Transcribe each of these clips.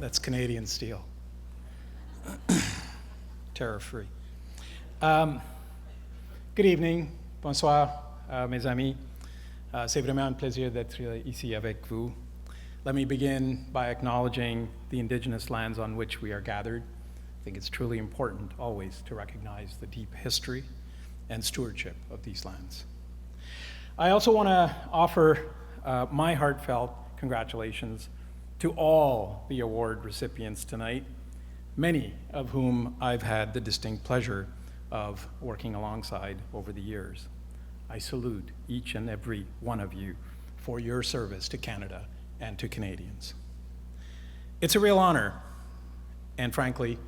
That's Canadian steel. Tariff-free. Good evening, bonsoir, mes amis. C'est vraiment un plaisir d'être ici avec vous. Let me begin by acknowledging the indigenous lands on which we are gathered. I think it's truly important always to recognize the deep history and stewardship of these lands. I also want to offer my heartfelt congratulations to all the award recipients tonight, many of whom I've had the distinct pleasure of working alongside over the years. I salute each and every one of you for your service to Canada and to Canadians. It's a real honor, and frankly,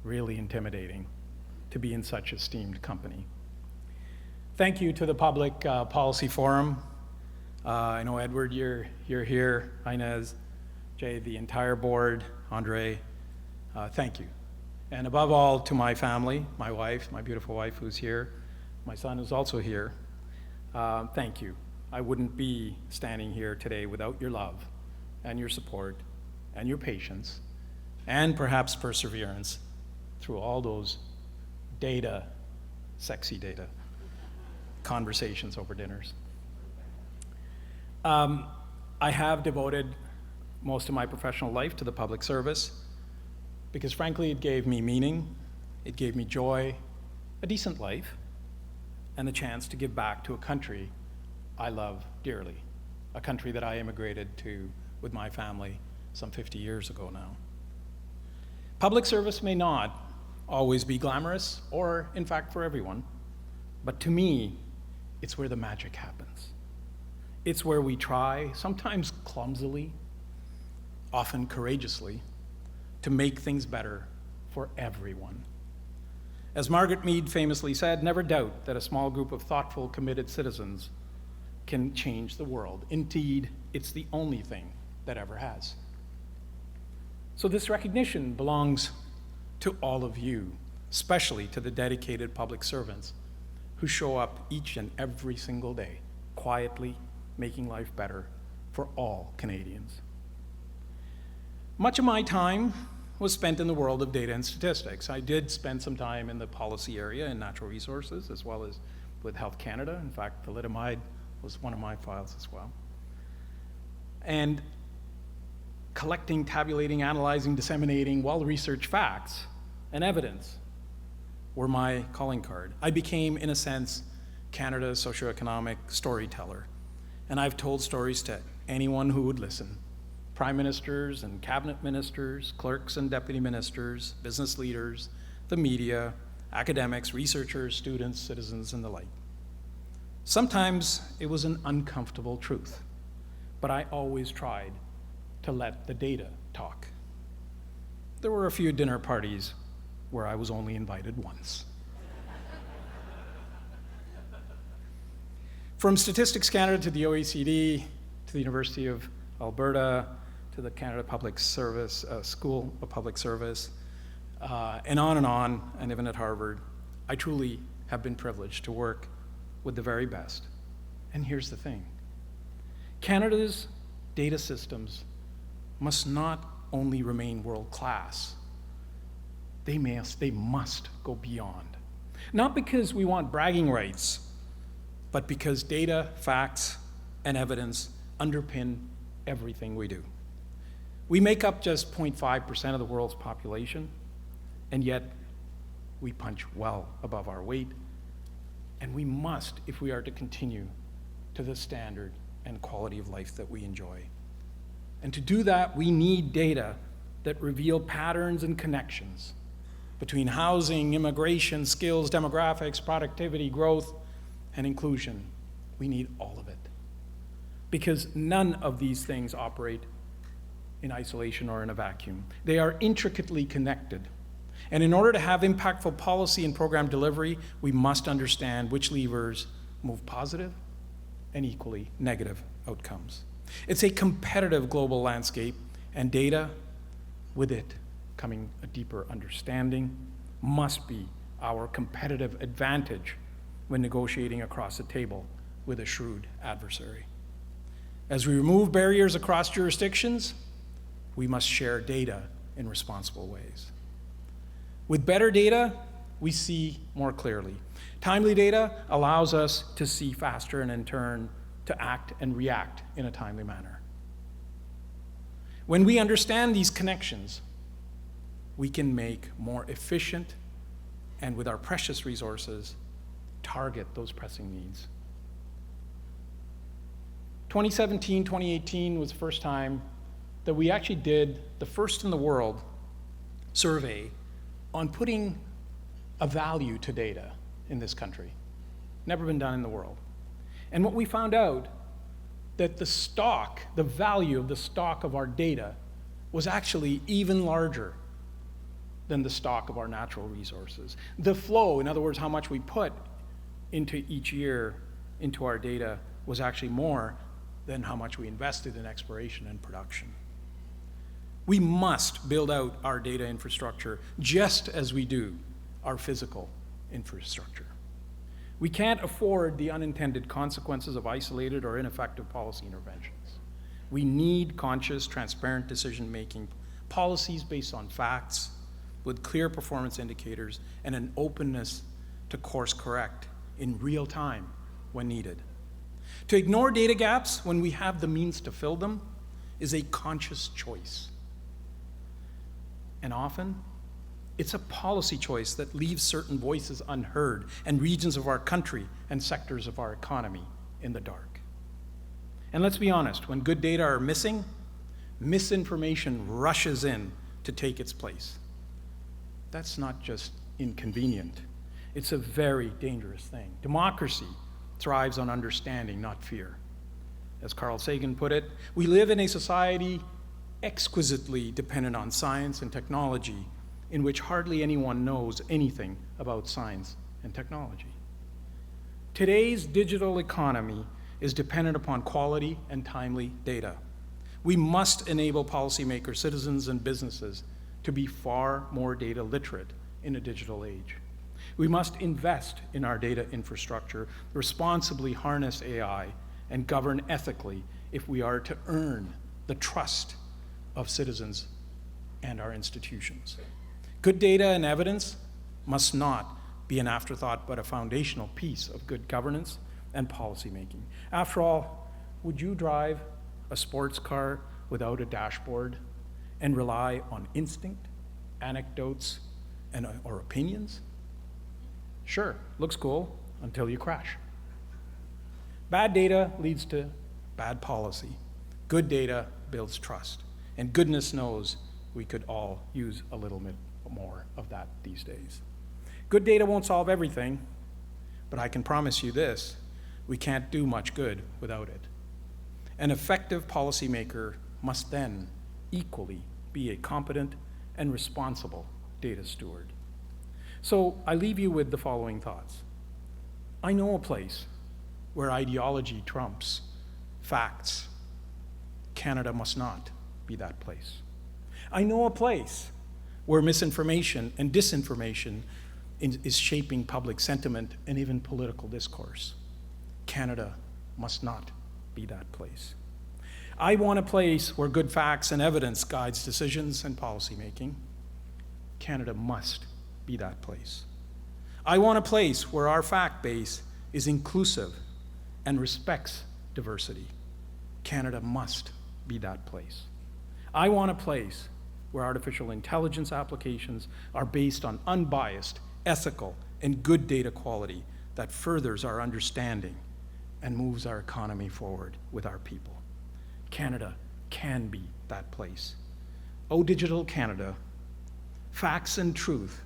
really intimidating to be in such esteemed company. Thank you to the Public Policy Forum. I know, Edward, you're here, Inez, Jay, the entire board, Andre, thank you. And above all, to my family, my wife, my beautiful wife who's here, my son who's also here, thank you. I wouldn't be standing here today without your love and your support and your patience and perhaps perseverance through all those data, sexy data, conversations over dinners. I have devoted most of my professional life to the public service because frankly it gave me meaning, it gave me joy, a decent life, and the chance to give back to a country I love dearly, a country that I immigrated to with my family some 50 years ago now. Public service may not always be glamorous, or in fact for everyone, but to me, it's where the magic happens. It's where we try, sometimes clumsily, often courageously, to make things better for everyone. As Margaret Mead famously said, never doubt that a small group of thoughtful, committed citizens can change the world. Indeed, it's the only thing that ever has. So this recognition belongs to all of you, especially to the dedicated public servants who show up each and every single day, quietly making life better for all Canadians. Much of my time was spent in the world of data and statistics. I did spend some time in the policy area in natural resources as well as with Health Canada. In fact, thalidomide was one of my files as well. And collecting, tabulating, analyzing, disseminating well-researched facts and evidence were my calling card. I became, in a sense, Canada's socioeconomic storyteller. And I've told stories to anyone who would listen. Prime ministers and cabinet ministers, clerks and deputy ministers, business leaders, the media, academics, researchers, students, citizens, and the like. Sometimes it was an uncomfortable truth, but I always tried to let the data talk. There were a few dinner parties where I was only invited once. From Statistics Canada to the OECD, to the University of Alberta, to the Canada Public Service, School of Public Service, and on, and even at Harvard, I truly have been privileged to work with the very best. And here's the thing. Canada's data systems must not only remain world-class, they must go beyond. Not because we want bragging rights, but because data, facts, and evidence underpin everything we do. We make up just 0.5% of the world's population, and yet we punch well above our weight, and we must if we are to continue to the standard and quality of life that we enjoy. And to do that, we need data that reveal patterns and connections between housing, immigration, skills, demographics, productivity, growth, and inclusion. We need all of it. Because none of these things operate in isolation or in a vacuum. They are intricately connected. And in order to have impactful policy and program delivery, we must understand which levers move positive and equally negative outcomes. It's a competitive global landscape, and data, with it coming a deeper understanding, must be our competitive advantage when negotiating across the table with a shrewd adversary. As we remove barriers across jurisdictions, we must share data in responsible ways. With better data, we see more clearly. Timely data allows us to see faster and in turn to act and react in a timely manner. When we understand these connections, we can make more efficient and, with our precious resources, target those pressing needs. 2017, 2018 was the first time that we actually did the first in the world survey on putting a value to data in this country. Never been done in the world. And what we found out, that the value of the stock of our data was actually even larger than the stock of our natural resources. The flow, in other words, how much we put into each year into our data, was actually more than how much we invested in exploration and production. We must build out our data infrastructure just as we do our physical infrastructure. We can't afford the unintended consequences of isolated or ineffective policy interventions. We need conscious, transparent decision-making, policies based on facts, with clear performance indicators and an openness to course correct in real time when needed. To ignore data gaps when we have the means to fill them is a conscious choice. And often, it's a policy choice that leaves certain voices unheard and regions of our country and sectors of our economy in the dark. And let's be honest, when good data are missing, misinformation rushes in to take its place. That's not just inconvenient, it's a very dangerous thing. Democracy thrives on understanding, not fear. As Carl Sagan put it, we live in a society exquisitely dependent on science and technology, in which hardly anyone knows anything about science and technology. Today's digital economy is dependent upon quality and timely data. We must enable policymakers, citizens, and businesses to be far more data literate in a digital age. We must invest in our data infrastructure, responsibly harness AI, and govern ethically if we are to earn the trust of citizens and our institutions. Good data and evidence must not be an afterthought, but a foundational piece of good governance and policymaking. After all, would you drive a sports car without a dashboard and rely on instinct, anecdotes, or opinions? Sure, looks cool until you crash. Bad data leads to bad policy. Good data builds trust. And goodness knows we could all use a little bit more of that these days. Good data won't solve everything, but I can promise you this, we can't do much good without it. An effective policymaker must then equally be a competent and responsible data steward. So I leave you with the following thoughts. I know a place where ideology trumps facts. Canada must not be that place. I know a place where misinformation and disinformation is shaping public sentiment and even political discourse. Canada must not be that place. I want a place where good facts and evidence guides decisions and policymaking. Canada must be that place. I want a place where our fact base is inclusive and respects diversity. Canada must be that place. I want a place where artificial intelligence applications are based on unbiased, ethical, and good data quality that furthers our understanding and moves our economy forward with our people. Canada can be that place. Oh, digital Canada, facts and truth